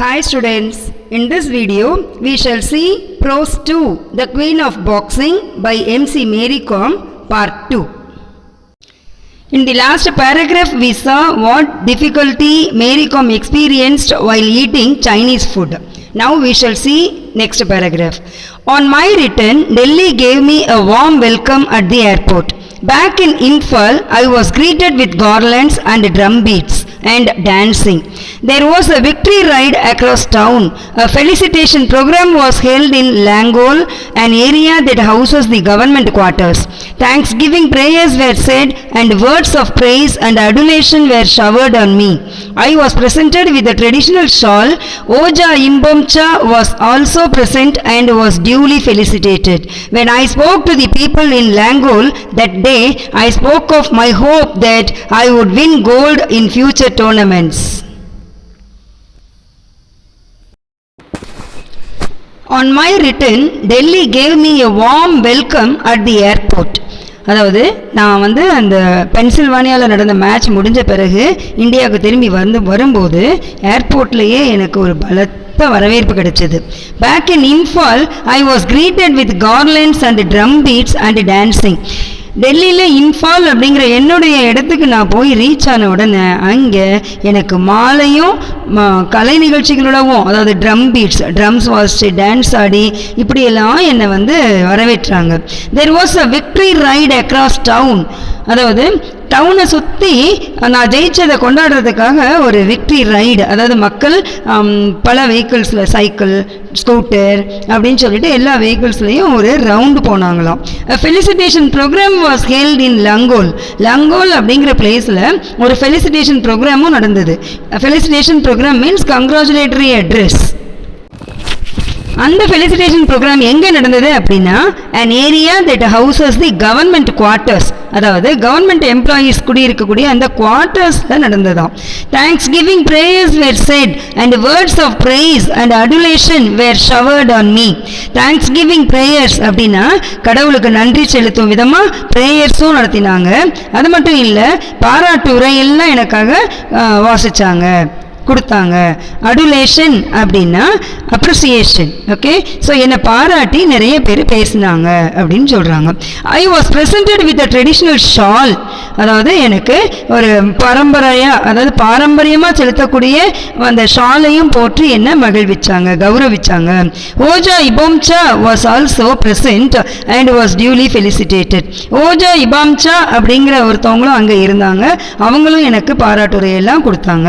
Hi students, in this video we shall see Prose 2, The Queen of Boxing by MC Mary Kom, Part 2. In the last paragraph we saw what difficulty Mary Kom experienced while eating Chinese food. Now we shall see next paragraph. On my return, Delhi gave me a warm welcome at the airport. Back in Imphal, I was greeted with garlands and drum beats and dancing. There was a victory ride across town. A felicitation program was held in Langol, an area that houses the government quarters. Thanksgiving prayers were said and words of praise and adulation were showered on me. I was presented with a traditional shawl. Oja Imbomcha was also present and was duly felicitated. When I spoke to the people in Langol that day, I spoke of my hope that I would win gold in future tournaments. On my return, Delhi gave me a warm welcome at the airport. அதாவது நான் அந்த பென்சில்வானியாவில் நடந்த match முடிஞ்ச பிறகு இந்தியாவுக்கு திரும்பி வரும்போது ஏர்போர்ட்லேயே எனக்கு ஒரு பலத்த வரவேற்பு கிடைச்சது. Back in Imphal I was greeted with garlands and drum beats and dancing. டெல்லியில் இம்ஃபால் அப்படிங்கிற என்னுடைய இடத்துக்கு நான் போய் ரீச் ஆன உடனே அங்கே எனக்கு மாலையும் கலை நிகழ்ச்சிகளோடவும், அதாவது ட்ரம் பீட்ஸ், ட்ரம்ஸ் வாசிச்சு டான்ஸ் ஆடி இப்படியெல்லாம் என்னை வரவேற்றாங்க. There was a victory ride across town. அதாவது டவுனை சுற்றி நான் ஜெயிச்சதை கொண்டாடுறதுக்காக ஒரு விக்ட்ரி ரைடு, அதாவது மக்கள் பல வெஹிக்கிள்ஸில், சைக்கிள், ஸ்கூட்டர் அப்படின்னு சொல்லிட்டு எல்லா வெஹிக்கிள்ஸ்லையும் ஒரு ரவுண்டு போனாங்களாம். Felicitation programme was held in Langol. Langol அப்படிங்கிற பிளேஸில் ஒரு ஃபெலிசிட்டேஷன் ப்ரோக்ராமும் நடந்தது. Felicitation programme means congratulatory address. அந்த ஃபெலிசிட்டேஷன் ப்ரோக்ராம் எங்கே நடந்தது அப்படின்னா, an area that houses the government quarters, அதாவது கவர்மெண்ட் எம்ப்ளாயீஸ் குடியிருக்கக்கூடிய அந்த குவார்ட்டர்ஸில் நடந்ததாம். Thanksgiving prayers were said and words of praise and adulation were showered on me. Thanksgiving prayers அப்படின்னா கடவுளுக்கு நன்றி செலுத்தும் விதமாக ப்ரேயர்ஸும் நடத்தினாங்க. அது மட்டும் இல்லை, பாராட்டு உரையெல்லாம் எனக்காக வாசித்தாங்க, கொடுத்தாங்க. அடுலேஷன் அப்படின்னா அப்ரிசியேஷன். ஓகே, ஸோ என்னை பாராட்டி நிறைய பேர் பேசினாங்க அப்படின்னு சொல்கிறாங்க. I was presented with a traditional shawl. அதாவது எனக்கு ஒரு அதாவது பாரம்பரியமாக செலுத்தக்கூடிய அந்த ஷாலையும் போற்றி என்ன மகிழ்விச்சாங்க, கௌரவிச்சாங்க. Oja Ibomcha was also present and was duly felicitated. Oja Ibomcha அப்படிங்கிற ஒருத்தவங்களும் அங்கே இருந்தாங்க, அவங்களும் எனக்கு பாராட்டுரையெல்லாம் கொடுத்தாங்க.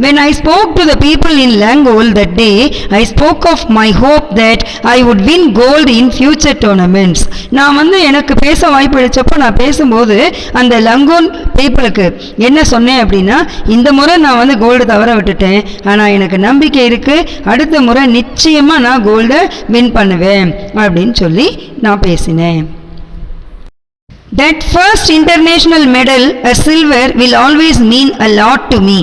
when I spoke to the people in Langol that day, I spoke of my hope that I would win gold in future tournaments. நான் எனக்கு பேச வாய்ப்பு அளிச்சப்போ நான் பேசும்போது அந்த லங்கோல் பீப்புளுக்கு என்ன சொன்னேன் அப்படின்னா, இந்த முறை நான் கோல்டு தவற விட்டுட்டேன், ஆனால் எனக்கு நம்பிக்கை இருக்குது, அடுத்த முறை நிச்சயமாக நான் கோல்டை வின் பண்ணுவேன் அப்படின்னு சொல்லி நான் பேசினேன். That first international medal, a silver, will always mean a lot to me.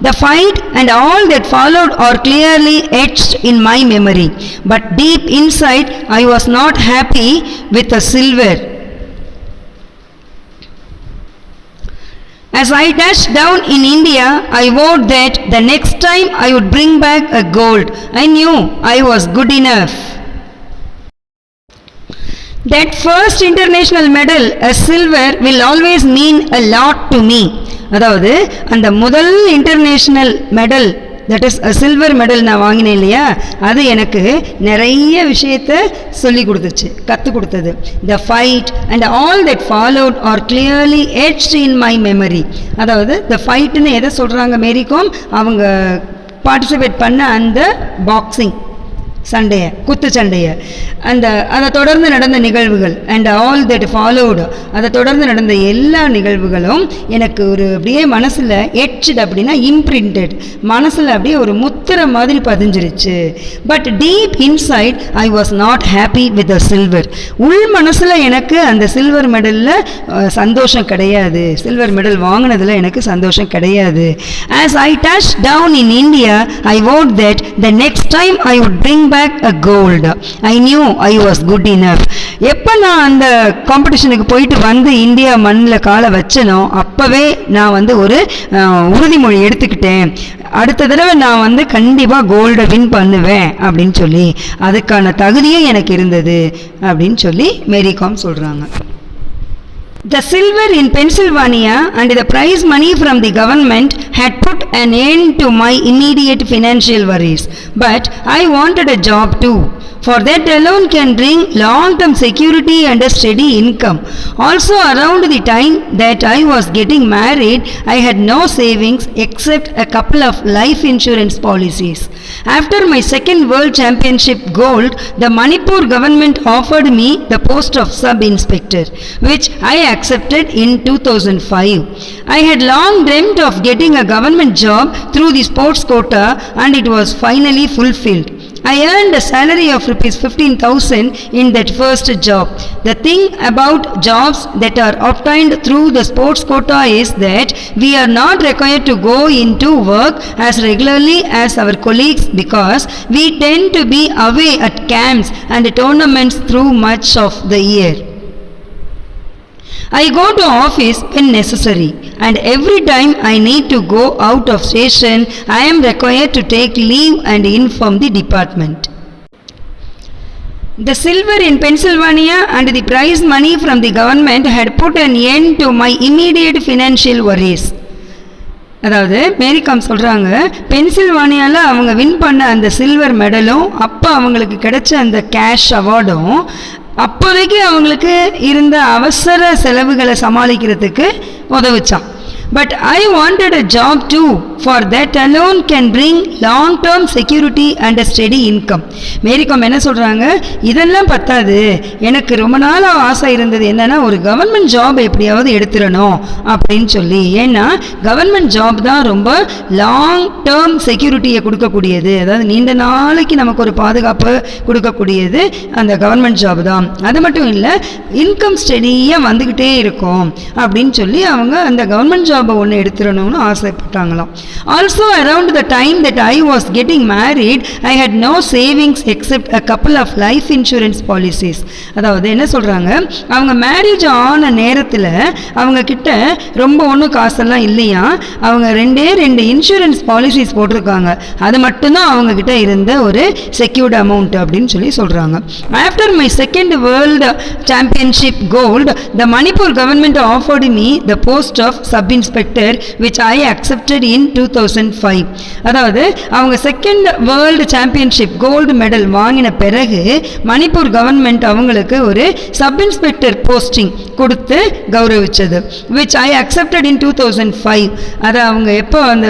The fight and all that followed are clearly etched in my memory. But deep inside, I was not happy with the silver. As I touched down in India, I vowed that the next time I would bring back a gold. I knew I was good enough. That first international medal, a silver, will always mean a lot to me. அதாவது அந்த முதல் international medal, that is a silver medal நான் வாங்கினேன் இல்லையா, அது எனக்கு நிறைய விஷயத்தை சொல்லி கொடுத்துச்சு, கற்றுக் கொடுத்தது. The fight and all that followed are clearly etched in my memory. அதாவது த ஃபைட்டுன்னு எதை சொல்கிறாங்க, மேரி கோம் அவங்க பார்ட்டிசிபேட் பண்ண அந்த பாக்ஸிங் சண்டையை, குத்து சண்டையை, அதை தொடர்ந்து நடந்த நிகழ்வுகள் அண்ட் ஆல் தட் ஃபாலோடு, அதை தொடர்ந்து நடந்த எல்லா நிகழ்வுகளும் எனக்கு ஒரு அப்படியே மனசில் எட்ச்டு அப்படின்னா இம்ப்ரிண்டட், மனசில் அப்படியே ஒரு முத்திரை மாதிரி பதிஞ்சிருச்சு. But deep inside I was not happy with the silver. உள் மனசில் எனக்கு அந்த சில்வர் மெடலில் சந்தோஷம் கிடையாது, சில்வர் மெடல் வாங்கினதில் எனக்கு சந்தோஷம் கிடையாது. As I touch down in India, I vowed that the next time I would bring back a gold. I knew I was good enough. எப்போ நான் அந்த காம்படிஷனுக்கு போயிட்டு வந்து இந்தியா மண்ணில் காலை வச்சனோ அப்போவே நான் வந்து ஒரு உறுதிமொழி எடுத்துக்கிட்டேன், அடுத்த தடவை நான் வந்து கண்டிப்பாக கோல்டை வின் பண்ணுவேன் அப்படின்னு சொல்லி, அதுக்கான தகுதியும் எனக்கு இருந்தது அப்படின்னு சொல்லி மேரி காம் சொல்கிறாங்க. The silver in Pennsylvania and the prize money from the government had put an end to my immediate financial worries, but I wanted a job too, for that alone can bring long-term security and a steady income. Also, around the time that I was getting married, I had no savings except a couple of life insurance policies. After my second world championship gold, the Manipur government offered me the post of sub-inspector, which I accepted in 2005. I had long dreamt of getting a government job through the sports quota, and it was finally fulfilled. I earned a salary of rupees 15,000 in that first job. The thing about jobs that are obtained through the sports quota is that we are not required to go into work as regularly as our colleagues because we tend to be away at camps and tournaments through much of the year. I go to office when necessary, and every time I need to go out of station, I am required to take leave and inform the department. The silver in Pennsylvania and the prize money from the government had put an end to my immediate financial worries. அதாவது மேரி com சொல்கிறாங்க, பென்சில்வானியாவில் அவங்க win பண்ண அந்த silver மெடலும் அப்போ அவங்களுக்கு கிடைச்ச அந்த cash அவார்டும் அப்போதைக்கு அவங்களுக்கு இருந்த அவசர செலவுகளை சமாளிக்கிறதுக்கு உதவுச்சான். But I wanted a job too, for that alone can bring long-term security and a steady income. Mary Kom என்ன சொல்கிறாங்க, இதெல்லாம் பத்தாது, எனக்கு ரொம்ப நாள் ஆசை இருந்தது என்னென்னா ஒரு கவர்மெண்ட் ஜாப் எப்படியாவது எடுத்துடணும் அப்படின்னு சொல்லி. ஏன்னா கவர்மெண்ட் ஜாப் தான் ரொம்ப லாங் டேர்ம் செக்யூரிட்டியை கொடுக்கக்கூடியது, அதாவது நீண்ட நாளைக்கு நமக்கு ஒரு பாதுகாப்பு கொடுக்கக்கூடியது அந்த கவர்மெண்ட் ஜாப் தான். அது மட்டும் இல்லை, இன்கம் ஸ்டெடியாக வந்துக்கிட்டே இருக்கும் அப்படின்னு சொல்லி அவங்க அந்த கவர்மெண்ட் ஜாபை ஒன்று எடுத்துடணும்னு ஆசைப்பட்டாங்களாம். Also, around the time that I was getting married, I had no savings except a couple of life insurance policies. அதாவது என்ன சொல்கிறாங்க, அவங்க மேரேஜ் ஆன நேரத்தில் அவங்க கிட்ட ரொம்ப ஒன்றும் காசெல்லாம் இல்லையா, அவங்க ரெண்டு இன்சூரன்ஸ் பாலிசிஸ் போட்டிருக்காங்க, அது மட்டும்தான் அவங்க கிட்ட இருந்த ஒரு செக்யூர்டு அமௌண்ட் அப்படின்னு சொல்லி சொல்கிறாங்க. After my second world championship gold, the Manipur government offered me the post of sub-inspector, which I accepted in 2005. அதாவது அவங்க second world championship gold medal வாங்கின பிறகு மணிப்பூர் கவர்மெண்ட் அவங்களுக்கு ஒரு சப் இன்ஸ்பெக்டர் போஸ்டிங் கொடுத்து கௌரவிச்சது, which I accepted in 2005. அதை அவங்க எப்போ அந்த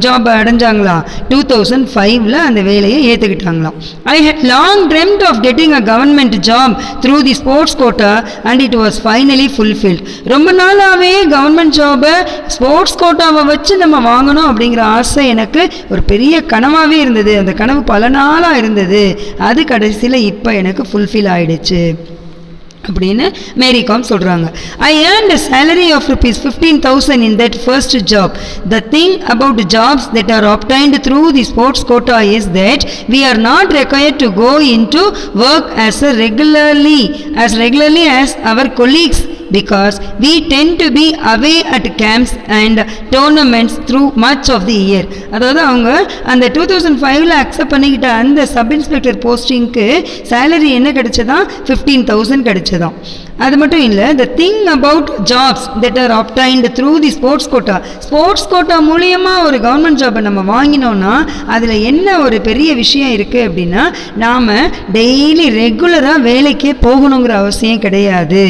ஜாப் அடைஞ்சாங்களா, 2005ல அந்த வேலையை ஏற்றுக்கிட்டாங்களாம். I had long dreamt of getting a government job through the sports quota and it was finally fulfilled. ரொம்ப நாளாகவே கவர்மெண்ட் ஜாபை ஸ்போர்ட்ஸ் கோட்டாவை வச்சு நம்ம வாங்கணும் அப்படிங்கிற ஆசை எனக்கு ஒரு பெரிய கனவாகவே இருந்தது, அந்த கனவு பல நாளாக இருந்தது, அது கடைசியில் இப்போ எனக்கு ஃபுல்ஃபில் ஆகிடுச்சு அப்படின்னு மேரி காம் சொல்கிறாங்க. I earned a salary of rupees 15,000 in that first job. The thing about jobs that are obtained through the sports quota is that we are not required to go into work as regularly as our colleagues because we tend to be away at camps and tournaments through much of the year. அதாவது அவங்க அந்த 2005ல accept பண்ணிக்கிட்ட அந்த sub inspector போஸ்டிங்க்கு salary என்ன கிடைச்சதான், 15,000 கிடைச்சதாம். அது மட்டும் இல்லை, the thing about jobs that are obtained through the sports quota மூலியமாக ஒரு கவர்மெண்ட் ஜாப்பை நம்ம வாங்கினோன்னா அதில் என்ன ஒரு பெரிய விஷயம் இருக்குது அப்படின்னா, நாம் டெய்லி ரெகுலராக வேலைக்கே போகணுங்கிற அவசியம் கிடையாது.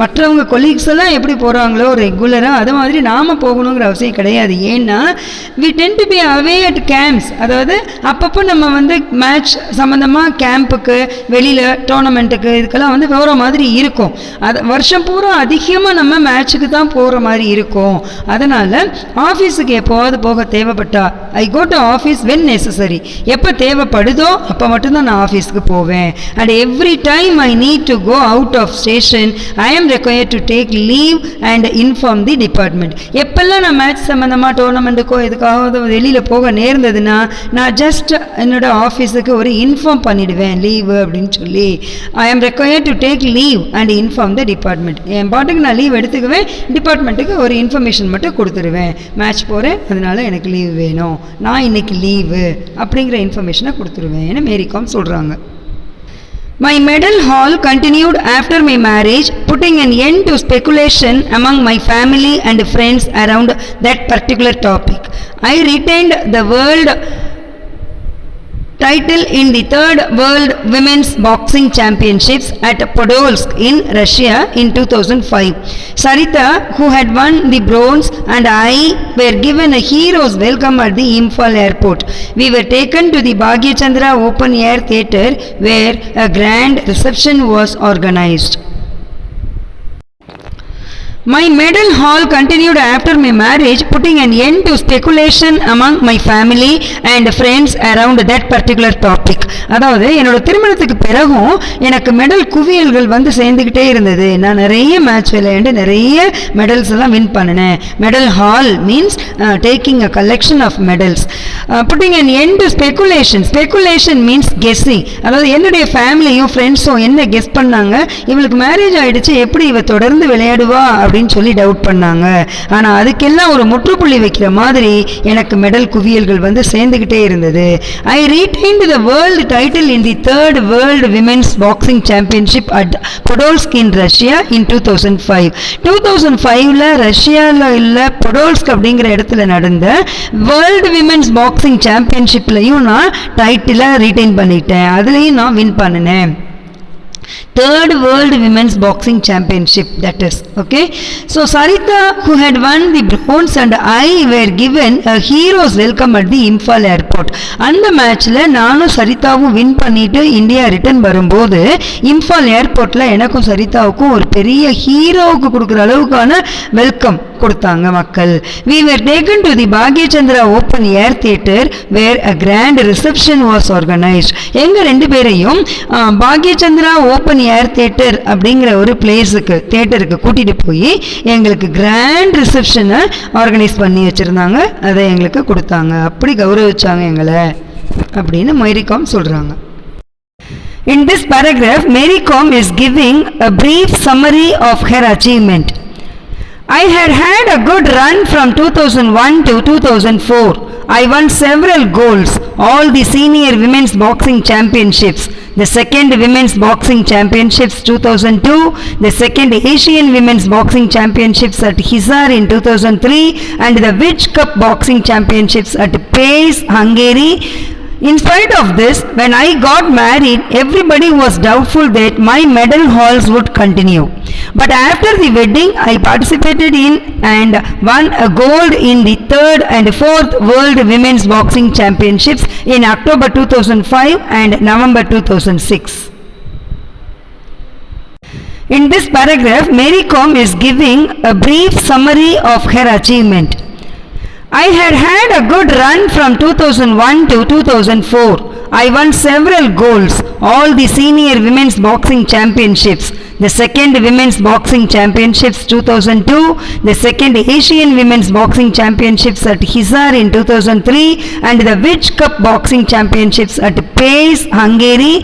மற்றவங்க கொலீக்ஸ் எல்லாம் எப்படி போகிறாங்களோ ரெகுலராக, அது மாதிரி நாம் போகணுங்கிற அவசியம் கிடையாது. ஏன்னா we tend to be away at camps, அதாவது அப்பப்போ நம்ம வந்து மேட்ச் சம்மந்தமாக கேம்புக்கு வெளியில் டோர்னமெண்ட்டுக்கு இதுக்கெல்லாம் வந்து போகிற மாதிரி இருக்கும். அது வருஷம் பூரா அதிகமாக நம்ம மேட்ச்சுக்கு தான் போகிற மாதிரி இருக்கும். அதனால் ஆஃபீஸுக்கு எப்போவாது போக தேவைப்பட்டா I go to office when necessary. எப்போ தேவைப்படுதோ அப்போ மட்டும்தான் நான் ஆஃபீஸ்க்கு போவேன். And every time I need to go out of station I am required to take leave and inform the department. எப்பெல்லாம் நான் மேட்ச் சம்மந்தமாக டோர்னமெண்ட்டுக்கோ எதுக்காவது வெளியில் போக நேர்ந்ததுன்னா நான் ஜஸ்ட் என்னோட ஆஃபீஸுக்கு ஒரு இன்ஃபார்ம் பண்ணிவிடுவேன் லீவு அப்படின்னு சொல்லி. I am required to take leave and inform the department. என் பாட்டுக்கு நான் லீவ் எடுத்துக்குவேன், டிபார்ட்மெண்ட்டுக்கு ஒரு இன்ஃபர்மேஷன் மட்டும் கொடுத்துருவேன். மேட்ச் போகிறேன், அதனால் எனக்கு லீவ் வேணும், நான் இன்னைக்கு லீவு அப்படிங்கிற இன்ஃபர்மேஷனை கொடுத்துருவேன்னு மேரிகாம் சொல்கிறாங்க. My medal haul continued after my marriage, putting an end to speculation among my family and friends around that particular topic. I retained the world title in the 3rd World Women's Boxing Championships at Podolsk in Russia in 2005. Sarita, who had won the bronze, and I were given a hero's welcome at the Imphal airport. We were taken to the Bhagyachandra Open Air Theatre where a grand reception was organized. My medal haul continued after my marriage, putting an end to speculation among my family and friends around that particular topic. அதாவது என்னோட திருமணத்துக்கு பிறகும் எனக்கு medal குவியல்கள் வந்து சேர்ந்துக்கிட்டே இருந்தது. நான் நிறைய மேட்ச் விளையாண்டு நிறைய மெடல்ஸ் எல்லாம் வின் பண்ணினேன். Medal hall means taking a collection of medals. Putting an end to speculation. Speculation means guessing. அதாவது என்னுடைய ஃபேமிலியும் ஃப்ரெண்ட்ஸும் என்ன கெஸ் பண்ணாங்க, இவளுக்கு மேரேஜ் ஆகிடுச்சு, எப்படி இவ தொடர்ந்து விளையாடுவா அப்படின்னு சொல்லி டவுட் பண்ணாங்க. ஆனால் அதுக்கெல்லாம் ஒரு முற்றுப்புள்ளி வைக்கிற மாதிரி எனக்கு மெடல் குவியல்கள் வந்து சேர்ந்துக்கிட்டே இருந்தது. I retained the world title in the 3rd World Women's Boxing Championship at Podolsk in Russia in 2005. 2005ல ரஷ்யாவில் உள்ள பொடோல்ஸ்க் அப்படிங்கிற இடத்துல நடந்த வேர்ல்டு விமென்ஸ் பாக்ஸிங் சாம்பியன்ஷிப்லையும் நான் டைட்டிலை ரீடைன் பண்ணிட்டேன். அதுலேயும் நான் வின் பண்ணினேன். 3rd World Women's Boxing Championship, that is okay. So Sarita, who had won the bronze, and I were given a hero's welcome at the Imphal airport. அந்த மேட்ச்ல நானும் சரிதாவும் win பண்ணிட்டு India return வரும்போது இம்பால் ஏர்போர்ட்ல எனக்கும் சரிதாவுக்கும் ஒரு பெரிய ஹீரோவுக்கு கொடுக்குற அளவுக்கான வெல்கம் கொடுத்தாங்க மக்கள். We were taken to the Bhagyachandra Open Air Theatre where a grand reception was organized. எங்க ரெண்டு பேரையும் பாக்யச்சந்திரா ஓப்பன் ஏர் தியேட்டர் அப்படிங்கிற ஒரு பிளேஸுக்கு தியேட்டருக்கு கூட்டிட்டு போய் எங்களுக்கு கிராண்ட் ரிசப்ஷனை ஆர்கனைஸ் பண்ணி வச்சிருந்தாங்க. அதை எங்களுக்கு கொடுத்தாங்க, அப்படி கௌரவிச்சாங்க எங்களை அப்படின்னு மேரிகாம் சொல்றாங்க. In this paragraph, Mary Kom is giving a brief summary of her achievement. I had a good run from 2001 to 2004. I won several golds, all the senior women's boxing championships, the second women's boxing championships 2002, the second Asian women's boxing championships at Hisar in 2003, and the Witch Cup boxing championships at Pace, Hungary. In spite of this, when I got married, everybody was doubtful that my medal hauls would continue. But after the wedding, I participated in and won a gold in the 3rd and 4th World Women's Boxing Championships in October 2005 and November 2006. In this paragraph, Mary Kom is giving a brief summary of her achievement. I had a good run from 2001 to 2004. I won several golds, all the senior women's boxing championships, the second women's boxing championships 2002, the second Asian women's boxing championships at Hisar in 2003, and the Witch Cup boxing championships at Pace, Hungary.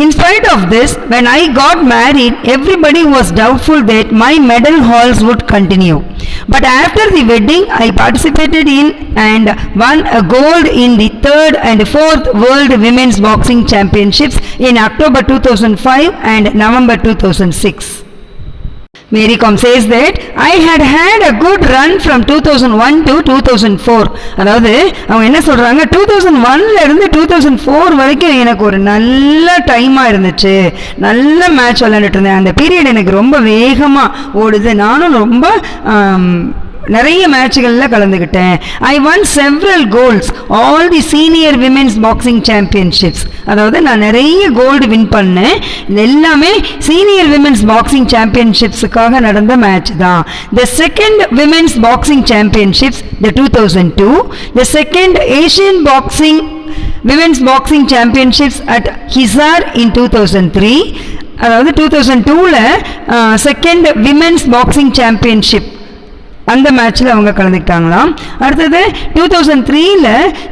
In spite of this, when I got married, everybody was doubtful that my medal hauls would continue. But after the wedding, I participated in and won a gold in the 3rd and 4th World Women's Boxing Championships in October 2005 and November 2006. Mary Kom says that I had a good run from 2001 to 2004. அதாவது அவங்க என்ன சொல்றாங்க, 2001ல இருந்து 2004 வரைக்கும் எனக்கு ஒரு நல்ல டைமா இருந்துச்சு, நல்ல மேட்ச் விளையாண்டுட்டு இருந்தேன். அந்த பீரியட் எனக்கு ரொம்ப வேகமா ஓடுது, நானும் ரொம்ப நிறைய மேட்ச்களில் கலந்துக்கிட்டேன். I won several golds all the senior women's boxing championships. அதாவது நான் நிறைய கோல்டு வின் பண்ணேன். இது எல்லாமே சீனியர் விமென்ஸ் பாக்ஸிங் சாம்பியன்ஷிப்ஸுக்காக நடந்த மேட்ச் தான். The second women's boxing championships the 2002, the second Asian boxing women's boxing championships at Hisar in 2003. அதாவது 2002ல் செகண்ட் விமென்ஸ் பாக்ஸிங் சாம்பியன்ஷிப் அந்த மேட்ச்சில் அவங்க கலந்துக்கிட்டாங்களாம். அடுத்தது 2003ல்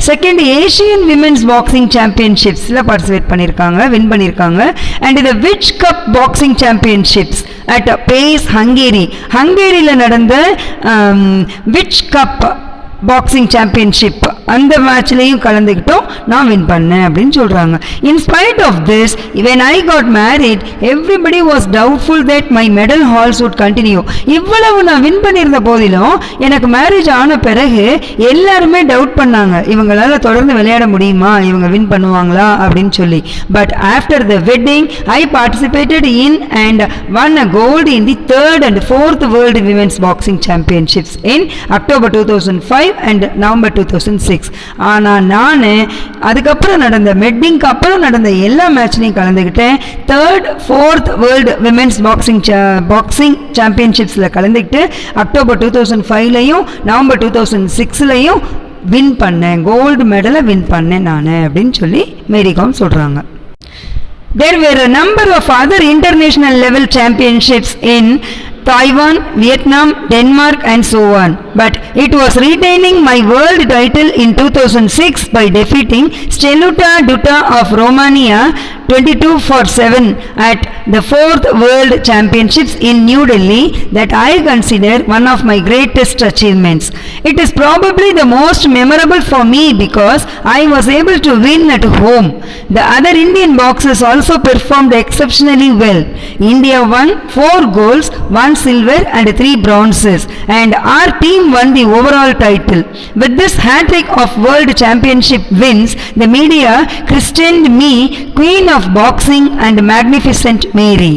செகண்ட் ஏஷியன் விமென்ஸ் பாக்ஸிங் சாம்பியன்ஷிப்ஸில் பார்ட்டிசிபேட் பண்ணியிருக்காங்க, வின் பண்ணியிருக்காங்க. அண்ட் இந்த Witch Cup boxing championships at Pecs ஹங்கேரியில் நடந்த விச் கப் பாக்ஸிங் சாம்பியன்ஷிப் அந்த மேட்ச்லேயும் கலந்துக்கிட்டோம், நான் வின் பண்ணேன் அப்படின்னு சொல்கிறாங்க. In spite of this when I got married everybody was doubtful that my medal hauls would continue. இவ்வளவு நான் வின் பண்ணியிருந்த போதிலும் எனக்கு மேரேஜ் ஆன பிறகு எல்லாருமே டவுட் பண்ணாங்க, இவங்களால தொடர்ந்து விளையாட முடியுமா, இவங்க வின் பண்ணுவாங்களா அப்படின்னு சொல்லி. But after the wedding I participated in and won a gold in the 3rd and 4th World Women's Boxing Championships in October 2005 and November 2006. ஆனால் நான் அதுக்கப்புறம் நடந்த வெட்டிங்க்கு அப்புறம் நடந்த எல்லா மேட்ச்லையும் கலந்துக்கிட்டேன். 3rd 4th world women's boxing சாம்பியன்ஷிப்ஸில் கலந்துக்கிட்டு அக்டோபர் 2005லையும் நவம்பர் 2006லையும் வின் பண்ணேன், கோல்டு மெடலை வின் பண்ணேன் நான் அப்படின்னு சொல்லி மேரிகாம் சொல்கிறாங்க. There were a number of other international level championships in Taiwan, Vietnam, Denmark and so on. But it was retaining my world title in 2006 by defeating Steluta Duta of Romania 22-7 at the 4th World Championships in New Delhi that I consider one of my greatest achievements. It is probably the most memorable for me because I was able to win at home. The other Indian boxers also performed exceptionally well. India won 4 golds, 1 silver and 3 bronzes, and our team won the overall title. With this hat-trick of world championship wins, the media christened me Queen of Boxing and Magnificent Mary.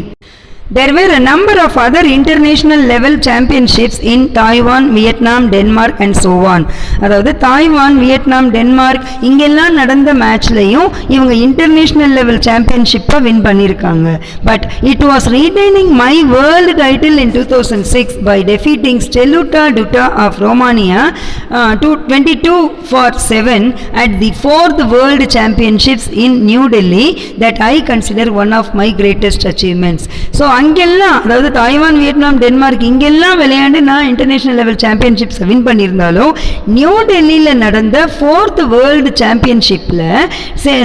There were a number of other international level championships in Taiwan, Vietnam, Denmark and so on. அதாவது Taiwan, Vietnam, Denmark இங்கெல்லாம் நடந்த மேட்ச்லையும் இவங்க international level சாம்பியன்ஷிப்பை win பண்ணியிருக்காங்க. But it was retaining my world title in 2006 by defeating Steluta Duta of Romania 22-7 at the 4th World Championships in New Delhi that I consider one of my greatest achievements. So அங்கெல்லாம் அதாவது Taiwan, Vietnam, Denmark இங்கெல்லாம் விளையாண்டு நான் international level சாம்பியன்ஷிப்ஸை win பண்ணியிருந்தாலும் new டெல்லியில் நடந்த 4th world சாம்பியன்ஷிப்பில்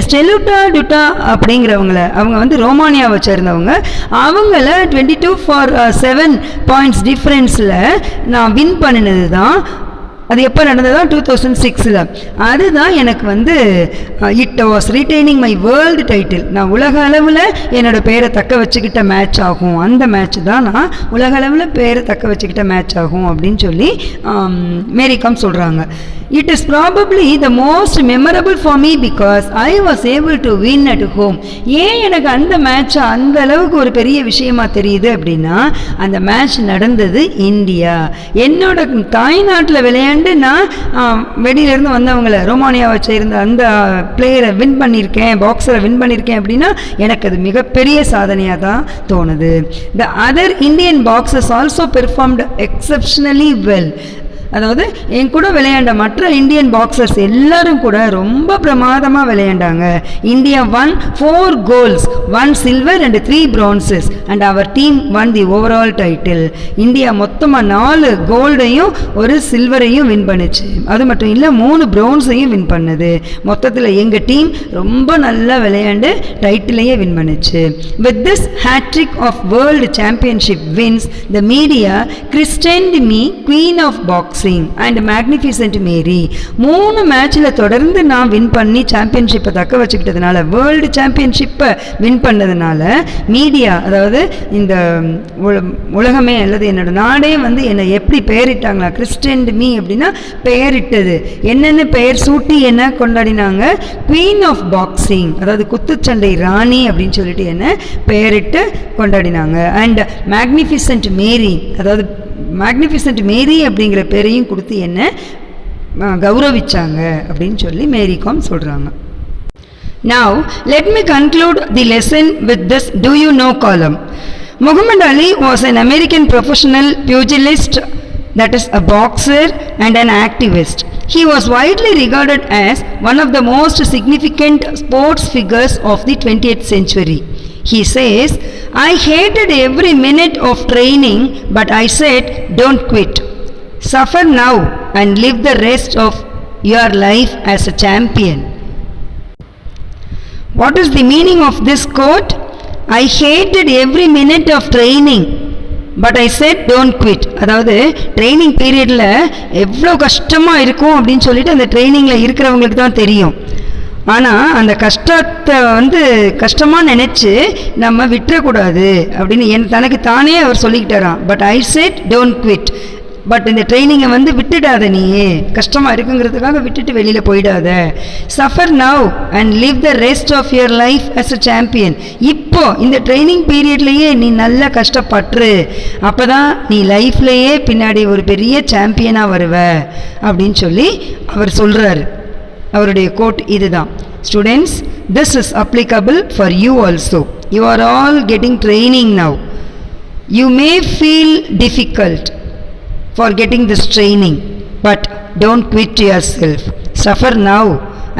ஸ்டெலுட்டா டுட்டா அப்படிங்கிறவங்கள, அவங்க வந்து ரோமானியாவை சேர்ந்தவங்க, அவங்கள 22-7 பாயிண்ட்ஸ் டிஃப்ரென்ஸில் நான் வின் பண்ணினது தான். அது எப்போ நடந்ததா 2006ல். அதுதான் எனக்கு வந்து it was retaining my world title. நான் உலக அளவில் என்னோட பேரை தக்க வச்சுக்கிட்ட மேட்ச் ஆகும், அந்த மேட்ச் தான் நான் உலக அளவில் பேரை தக்க வச்சுக்கிட்ட மேட்ச் ஆகும் அப்படின்னு சொல்லி மேரிகாம் சொல்கிறாங்க. It is probably the most memorable for me because I was able to win at home. ஏன் எனக்கு அந்த மேட்ச் அந்த அளவுக்கு ஒரு பெரிய விஷயமா தெரியுது அப்படின்னா, அந்த மேட்ச் நடந்தது இந்தியா. என்னோட தாய்நாட்டில் விளையாண்டு நான் வெளியிலேருந்து வந்தவங்களை ரோமானியாவை சேர்ந்த அந்த பிளேயரை வின் பண்ணியிருக்கேன், பாக்ஸரை வின் பண்ணியிருக்கேன் அப்படின்னா எனக்கு அது மிகப்பெரிய சாதனையாக தான் தோணுது. The other Indian boxers also performed exceptionally well. அதாவது என் கூட விளையாண்ட மற்ற இந்தியன் பாக்ஸர்ஸ் எல்லாரும் கூட ரொம்ப பிரமாதமாக விளையாண்டாங்க. India won 4 goals, 1 silver and 3 bronzes and our team won the overall title. India மொத்தமாக 4 கோல்டையும் 1 சில்வரையும் வின் பண்ணுச்சு. அது மட்டும் இல்லை 3 ப்ரோன்ஸையும் வின் பண்ணுது. மொத்தத்தில் எங்கள் டீம் ரொம்ப நல்லா விளையாண்டு டைட்டிலையே வின் பண்ணுச்சு. With this hat trick of world championship wins the media christened me queen of boxing and magnificent Mary. 3 மேட்சில் தொடர்ந்து நான் வின் பண்ணி சாம்பியன்ஷிப்பை தக்க வச்சுக்கிட்டதுனால, வேர்ல்டு சாம்பியன்ஷிப்பை வின் பண்ணதுனால மீடியா, அதாவது இந்த உலகமே அல்லது என்னோட நாடே வந்து என்னை எப்படி பெயரிட்டாங்களா, கிறிஸ்டன்ட் மீ அப்படின்னா பெயரிட்டது. என்னென்ன பெயர் சூட்டி என்ன கொண்டாடினாங்க, குவீன் ஆஃப் பாக்ஸிங், அதாவது குத்துச்சண்டை ராணி அப்படின்னு சொல்லிட்டு என்ன பெயரிட்டு கொண்டாடினாங்க. அண்ட் மேக்னிஃபிசன்ட் மேரி, அதாவது மேக்னிஃபிசன்ட் மேரி அப்படிங்கிற பேரையும் கொடுத்து என்ன கௌரவிச்சாங்க அப்படின்னு சொல்லி மேரி காம் சொல்கிறாங்க. Now, let me conclude the lesson with this do you know column. Muhammad Ali was an American professional pugilist, that is a boxer and an activist. He was widely regarded as one of the most significant sports figures of the 20th century. He says, I hated every minute of training, but I said, don't quit. Suffer now and live the rest of your life as a champion. What is the meaning of this quote? I hated every minute of training, but I said don't quit. அதாவது training பீரியடில் எவ்வளோ கஷ்டமாக இருக்கும் அப்படின்னு சொல்லிட்டு அந்த ட்ரைனிங்கில் இருக்கிறவங்களுக்கு தான் தெரியும். ஆனால் அந்த கஷ்டத்தை கஷ்டமாக நினச்சி நம்ம விட்டுறக்கூடாது அப்படின்னு தனக்கு தானே அவர் சொல்லிக்கிட்டாராம். But I said don't quit. But இந்த ட்ரைனிங்கை விட்டுடாத, நீயே கஷ்டமாக இருக்குங்கிறதுக்காக விட்டுட்டு வெளியில் போயிடாத. Suffer now and live the rest of your life as a champion. இப்போ இந்த ட்ரைனிங் பீரியட்லேயே நீ நல்லா கஷ்டப்பட்டுரு, அப்போ தான் நீ லைஃப்லேயே பின்னாடி ஒரு பெரிய சாம்பியனாக வருவ அப்படின்னு சொல்லி அவர் சொல்கிறாரு. அவருடைய கோட் இதுதான். Students, this is applicable for you also. You are all getting training now. You may feel difficult for getting this training, but don't quit yourself. Suffer now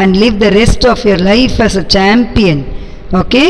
and live the rest of your life as a champion. Okay?